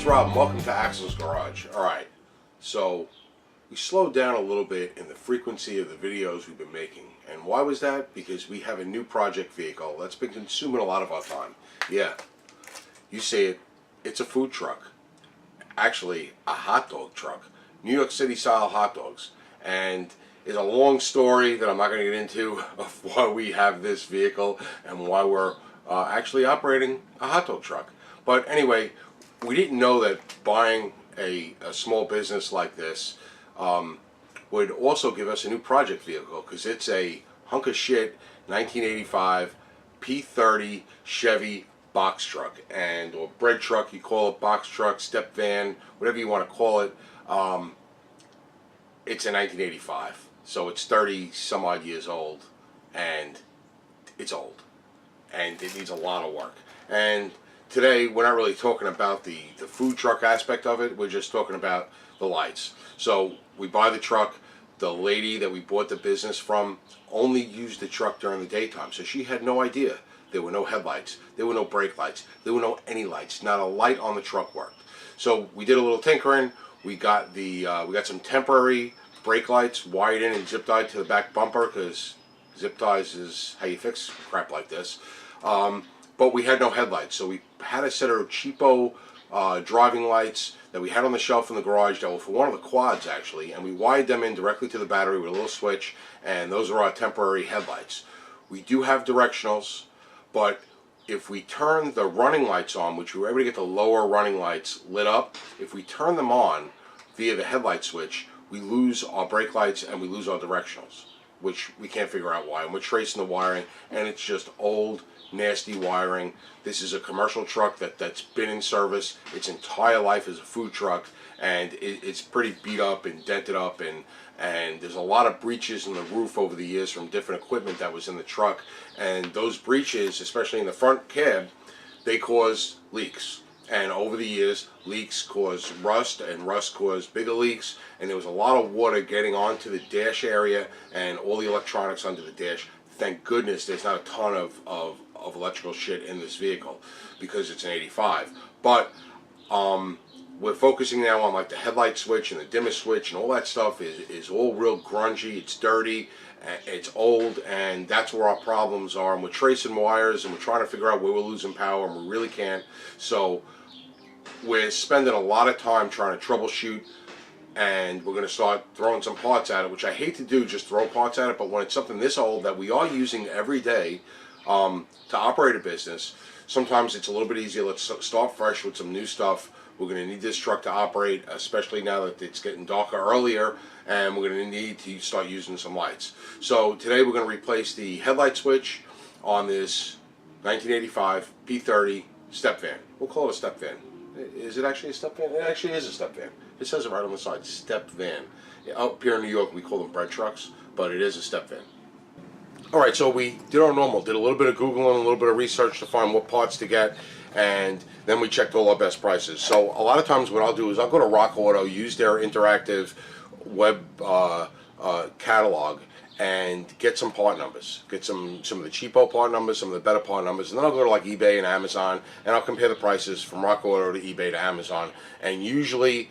it's Rob and welcome to Axel's Garage. Alright, so we slowed down a little bit in the frequency of the videos we've been making. And why was that? Because we have a new project vehicle that's been consuming a lot of our time. Yeah, you see it, it's a food truck. Actually, a hot dog truck. New York City style hot dogs. And it's a long story that I'm not going to get into of why we have this vehicle and why we're actually operating a hot dog truck. But anyway, we didn't know that buying a small business like this would also give us a new project vehicle, because it's a hunk of shit 1985 P30 Chevy box truck, or bread truck, you call it, box truck, step van, whatever you want to call it. It's a 1985, so it's 30 some odd years old, and it's old, and it needs a lot of work. And today we're not really talking about the food truck aspect of it, we're just talking about the lights. So we buy the truck. The lady that we bought the business from only used the truck during the daytime, so she had no idea. There were no headlights, there were no brake lights, there were no any lights, not a light on the truck worked. So we did a little tinkering. We got some temporary brake lights wired in and zip tied to the back bumper, because zip ties is how you fix crap like this. But we had no headlights, so we had a set of cheapo driving lights that we had on the shelf in the garage that were for one of the quads actually, and we wired them in directly to the battery with a little switch, and those are our temporary headlights. We do have directionals, but if we turn the running lights on, which we were able to get the lower running lights lit up, if we turn them on via the headlight switch, we lose our brake lights and we lose our directionals, which we can't figure out why. And we're tracing the wiring, and it's just old, nasty wiring. This is a commercial truck that's been in service its entire life as a food truck, and it's pretty beat up and dented up, and there's a lot of breaches in the roof over the years from different equipment that was in the truck. And those breaches, especially in the front cab, they cause leaks. And over the years, leaks cause rust, and rust caused bigger leaks, and there was a lot of water getting onto the dash area and all the electronics under the dash. Thank goodness there's not a ton of electrical shit in this vehicle, because it's an 85. But we're focusing now on like the headlight switch and the dimmer switch, and all that stuff is all real grungy, it's dirty, it's old, and that's where our problems are. And we're tracing wires, and we're trying to figure out where we're losing power, and we really can't. So we're spending a lot of time trying to troubleshoot, and we're going to start throwing some parts at it, which I hate to do, just throw parts at it, but when it's something this old that we are using every day to operate a business, sometimes it's a little bit easier. Let's start fresh with some new stuff. We're going to need this truck to operate, especially now that it's getting darker earlier, and we're going to need to start using some lights. So today we're going to replace the headlight switch on this 1985 P30 step van. We'll call it a step van. Is it actually a step van? It actually is a step van. It says it right on the side, step van. Up here in New York we call them bread trucks, but it is a step van. Alright, so we did our normal, did a little bit of Googling, a little bit of research to find what parts to get, and then we checked all our best prices. So a lot of times what I'll do is I'll go to Rock Auto, use their interactive web catalog, and get some part numbers. Get some of the cheapo part numbers, some of the better part numbers, and then I'll go to like eBay and Amazon, and I'll compare the prices from Rock Auto to eBay to Amazon. And usually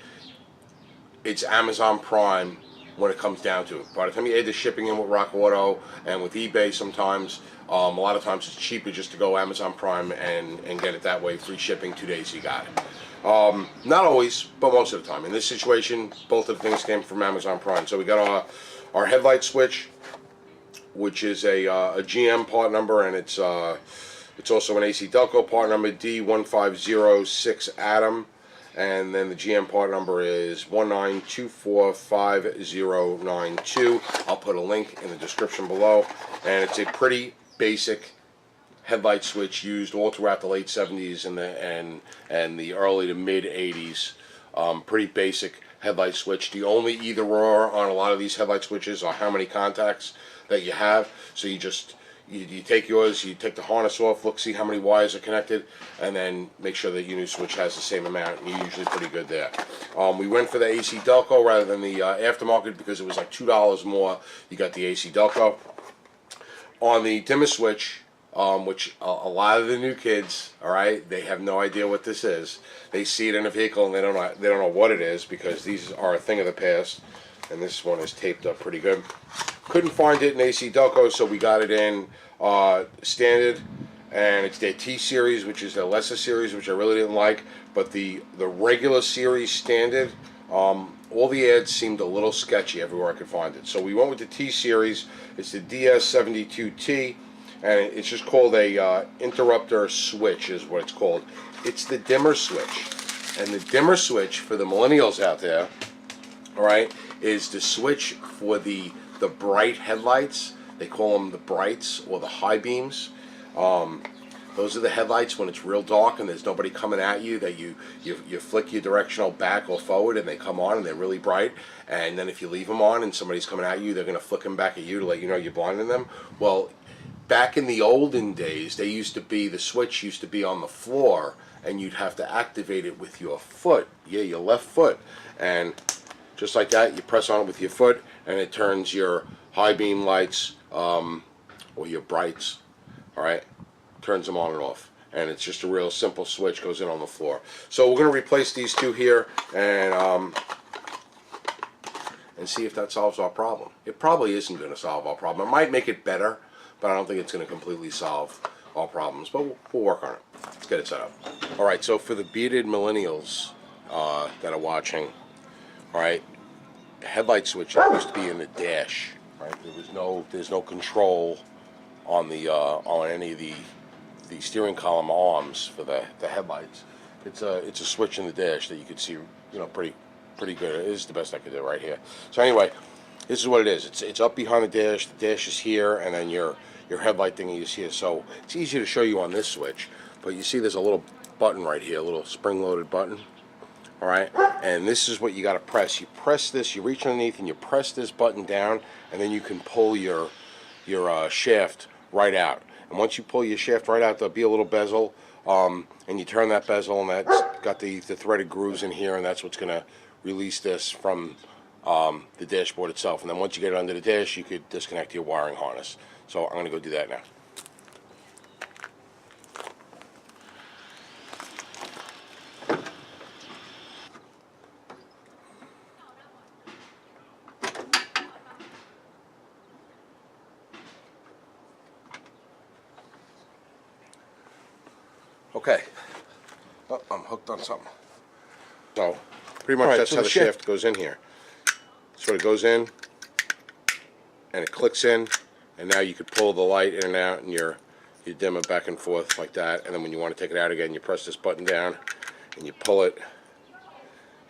it's Amazon Prime when it comes down to it. By the time you add the shipping in with Rock Auto and with eBay, sometimes a lot of times it's cheaper just to go Amazon Prime and get it that way, free shipping, 2 days you got it. Not always, but most of the time. In this situation, both of the things came from Amazon Prime. So we got our headlight switch, which is a GM part number, and it's also an AC Delco part number, D1506 Atom. And then the GM part number is 1924592. I'll put a link in the description below. And it's a pretty basic headlight switch used all throughout the late 70s and the early to mid 80s. Pretty basic headlight switch. The only either or on a lot of these headlight switches are how many contacts that you have. So you take yours, you take the harness off, look, see how many wires are connected, and then make sure that your new switch has the same amount, and you're usually pretty good there. We went for the AC Delco rather than the aftermarket because it was like $2 more. You got the AC Delco. On the dimmer switch, which a lot of the new kids, all right, they have no idea what this is. They see it in a vehicle and they don't know what it is, because these are a thing of the past. And this one is taped up pretty good. Couldn't find it in AC Delco, so we got it in standard, and it's their T series, which is their lesser series, which I really didn't like. But the regular series standard, all the ads seemed a little sketchy everywhere I could find it. So we went with the T series. It's the DS72T, and it's just called a interrupter switch is what it's called. It's the dimmer switch, and the dimmer switch for the millennials out there, all right, is the switch for the bright headlights. They call them the brights or the high beams. Those are the headlights when it's real dark and there's nobody coming at you, that you flick your directional back or forward and they come on and they're really bright. And then if you leave them on and somebody's coming at you, they're going to flick them back at you to let you know you're blinding them. Well, back in the olden days, the switch used to be on the floor, and you'd have to activate it with your foot, your left foot. And just like that, you press on it with your foot, and it turns your high beam lights, or your brights, all right, turns them on and off. And it's just a real simple switch, goes in on the floor. So we're going to replace these two here, and see if that solves our problem. It probably isn't going to solve our problem. It might make it better, but I don't think it's going to completely solve all problems. But we'll work on it. Let's get it set up. All right, so for the bearded millennials that are watching, all right, the headlight switch used to be in the dash. Right, there's no control on the on any of the steering column arms for the headlights. It's a switch in the dash that you can see, pretty good. It is the best I could do right here. So anyway, this is what it is. It's up behind the dash. The dash is here, and then your headlight thingy is here. So it's easy to show you on this switch, but you see there's a little button right here, a little spring-loaded button. All right, and this is what you got to press. You press this, you reach underneath, and you press this button down, and then you can pull your shaft right out. And once you pull your shaft right out, there'll be a little bezel, and you turn that bezel, and that's got the threaded grooves in here, and that's what's going to release this from the dashboard itself. And then once you get it under the dash, you could disconnect your wiring harness. So I'm going to go do that now. Okay, I'm hooked on something. So pretty much that's how the shaft goes in here. So it goes in, and it clicks in, and now you could pull the light in and out, and you dim it back and forth like that. And then when you want to take it out again, you press this button down, and you pull it,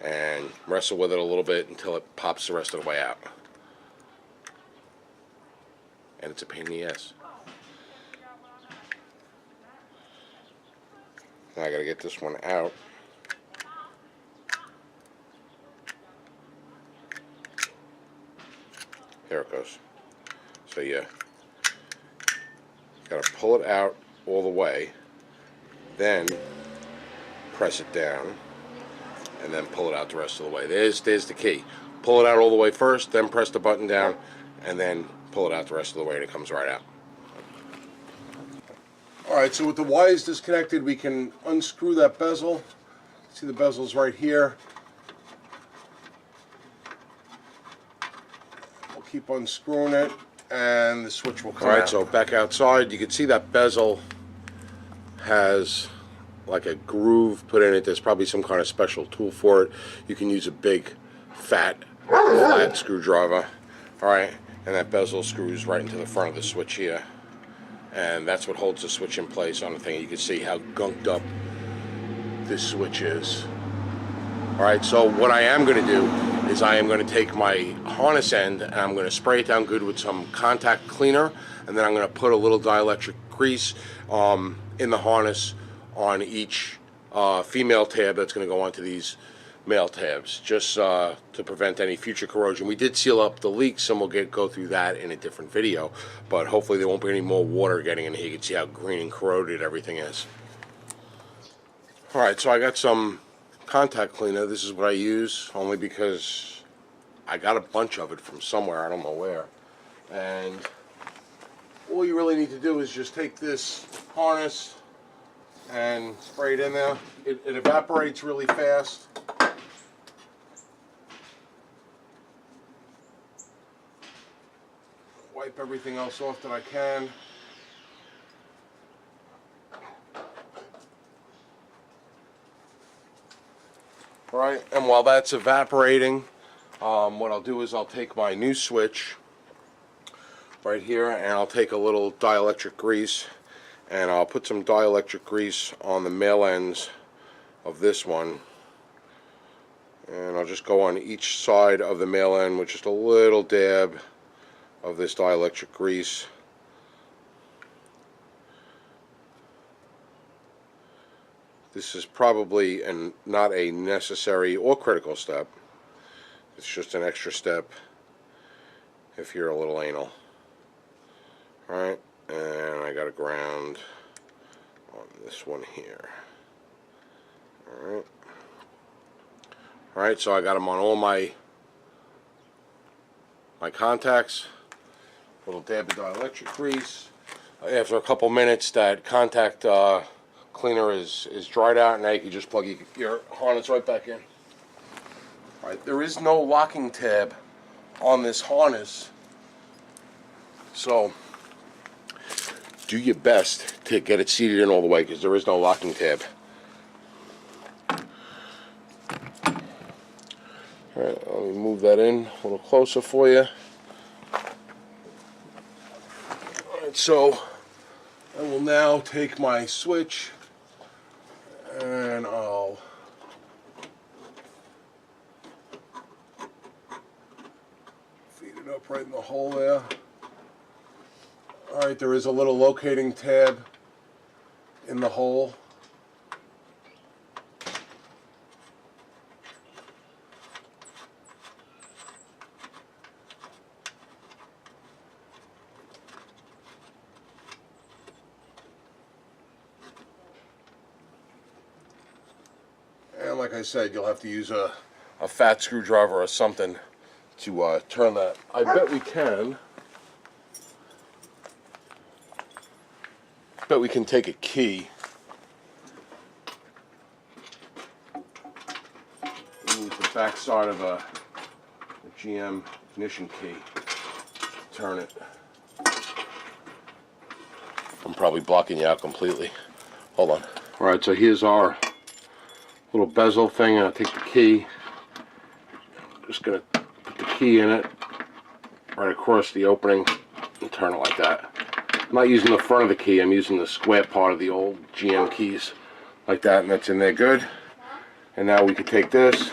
and wrestle with it a little bit until it pops the rest of the way out. And it's a pain in the ass. Now I gotta get this one out. There it goes. So you gotta pull it out all the way, then press it down, and then pull it out the rest of the way. There's the key. Pull it out all the way first, then press the button down, and then pull it out the rest of the way, and it comes right out. Alright, so with the wires disconnected, we can unscrew that bezel. See the bezel's right here. We'll keep unscrewing it, and the switch will come out. Alright, so back outside, you can see that bezel has like a groove put in it. There's probably some kind of special tool for it. You can use a big, fat, flat screwdriver. Alright, and that bezel screws right into the front of the switch here. And that's what holds the switch in place on the thing. You can see how gunked up this switch is. Alright, so what I am going to do is I am going to take my harness end and I'm going to spray it down good with some contact cleaner, and then I'm going to put a little dielectric grease in the harness on each female tab that's going to go onto these male tabs, just to prevent any future corrosion. We did seal up the leaks, and we'll go through that in a different video, but hopefully there won't be any more water getting in here. You can see how green and corroded everything is. Alright, so I got some contact cleaner. This is what I use, only because I got a bunch of it from somewhere, I don't know where. And all you really need to do is just take this harness and spray it in there. It evaporates really fast. Wipe everything else off that I can. Right, and while that's evaporating, what I'll do is I'll take my new switch right here, and I'll take a little dielectric grease, and I'll put some dielectric grease on the male ends of this one, and I'll just go on each side of the male end with just a little dab of this dielectric grease. This is probably not a necessary or critical step. It's just an extra step if you're a little anal. Alright, and I got a ground on this one here. Alright, so I got them on all my contacts. A little dab of dielectric grease. After a couple minutes, that contact cleaner is dried out, and now you can just plug your harness right back in. Alright, there is no locking tab on this harness, so do your best to get it seated in all the way, because there is no locking tab. Alright, let me move that in a little closer for you. Alright, so I will now take my switch and I'll feed it up right in the hole there. Alright, there is a little locating tab in the hole. And like I said, you'll have to use a fat screwdriver or something to turn that. I bet we can. Bet we can take a key. Use the back side of a GM ignition key. Turn it. I'm probably blocking you out completely. Hold on. Alright, so here's our little bezel thing, and I'll take the key. I'm just going to put the key in it right across the opening and turn it like that. I'm not using the front of the key, I'm using the square part of the old GM keys like that, and that's in there good. And now we can take this,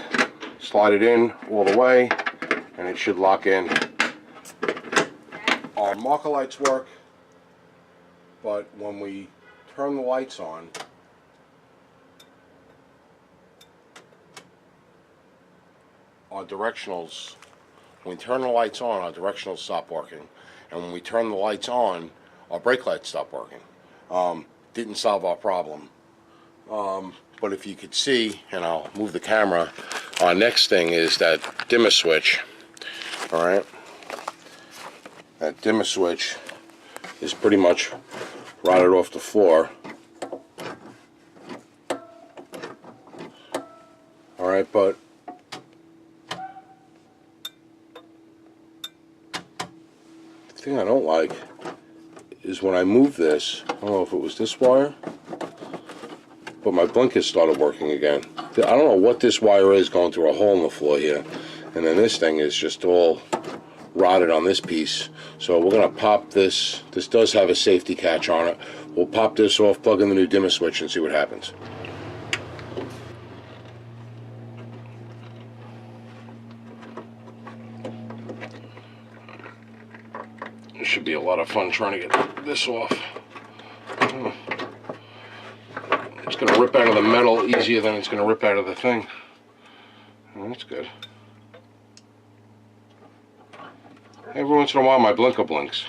slide it in all the way, and it should lock in. Our marker lights work, but when we turn the lights on, our directionals, when we turn the lights on, our directionals stop working. And when we turn the lights on, our brake lights stop working. Didn't solve our problem. But if you could see, and I'll move the camera, our next thing is that dimmer switch. Alright? That dimmer switch is pretty much rotted off the floor. Alright, but the thing I don't like is when I move this, I don't know if it was this wire, but my blinkers started working again. I don't know what this wire is going through a hole in the floor here, and then this thing is just all rotted on this piece. So we're going to pop this. This does have a safety catch on it. We'll pop this off, plug in the new dimmer switch, and see what happens. It should be a lot of fun trying to get this off. It's going to rip out of the metal easier than it's going to rip out of the thing. Oh, that's good. Every once in a while my blinker blinks.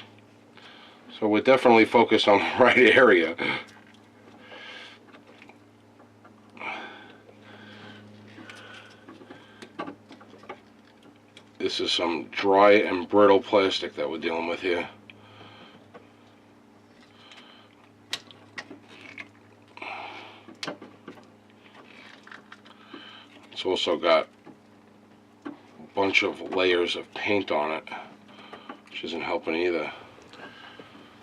So we're definitely focused on the right area. This is some dry and brittle plastic that we're dealing with here. It's also got a bunch of layers of paint on it, which isn't helping either.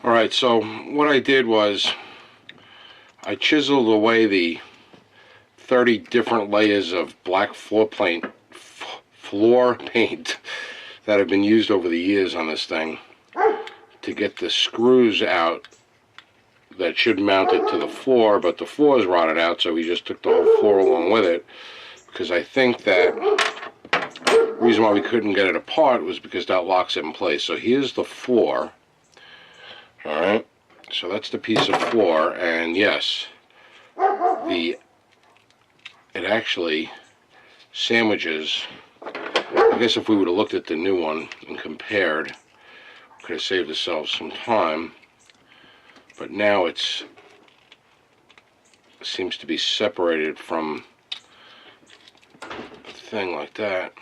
Alright, so what I did was I chiseled away the 30 different layers of black floor paint that have been used over the years on this thing to get the screws out that should mount it to the floor, but the floor is rotted out, so we just took the whole floor along with it, because I think that the reason why we couldn't get it apart was because that locks it in place. So here's the floor. Alright, so that's the piece of floor, and yes, it actually sandwiches. I guess if we would have looked at the new one and compared, we could have saved ourselves some time. But now it seems to be separated from a thing like that.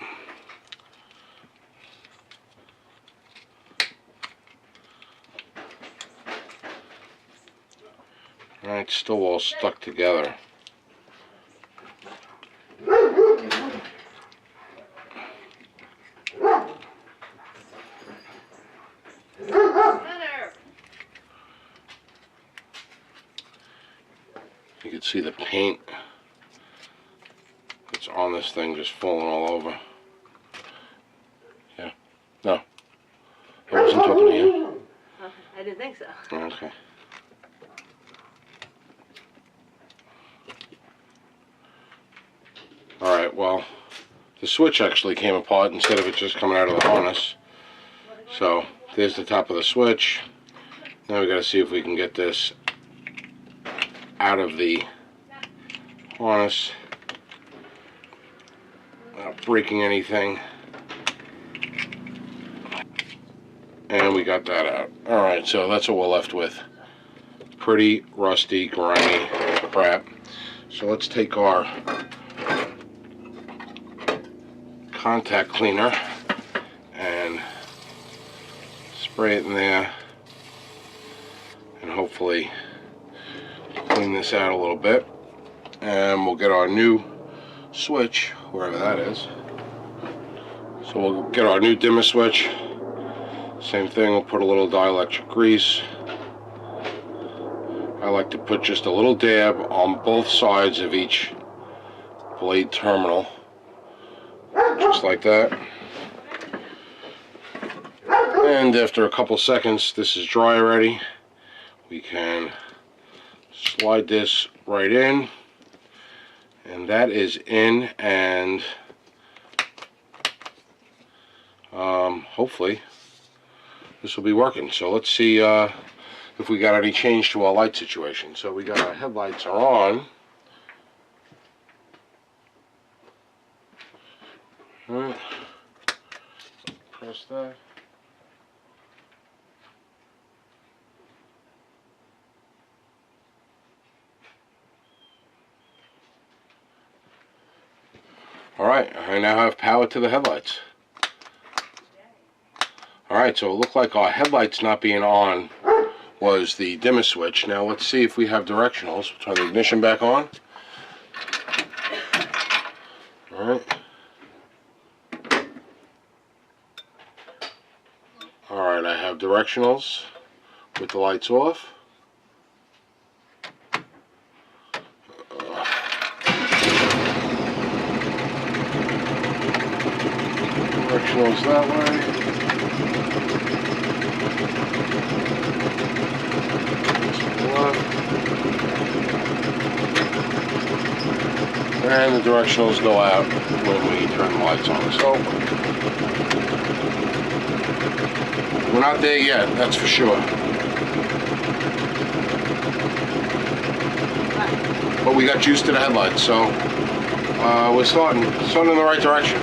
And it's still all stuck together. You can see the paint that's on this thing just falling all over. Yeah. No. I wasn't talking to you. I didn't think so. Okay. Alright, well, the switch actually came apart instead of it just coming out of the harness. So, there's the top of the switch. Now we gotta see if we can get this out of the harness without breaking anything. And we got that out. Alright, so that's what we're left with. Pretty rusty, grimy crap. So let's take our contact cleaner and spray it in there and hopefully clean this out a little bit, and we'll get our new switch wherever that is. So we'll get our new dimmer switch. Same thing, we'll put a little dielectric grease. I like to put just a little dab on both sides of each blade terminal, just like that. And after a couple seconds, this is dry already, we can slide this right in, and that is in, and hopefully this will be working. So let's see if we got any change to our light situation. So we got our headlights are on. Alright, press that. Alright, I now have power to the headlights. Alright, so it looked like our headlights not being on was the dimmer switch. Now let's see if we have directionals. We'll turn the ignition back on. Alright. Alright, I have directionals with the lights off. Directionals that way. And the directionals go out when we turn the lights on. So we're not there yet, that's for sure. But we got used to the headlights, so we're starting in the right direction.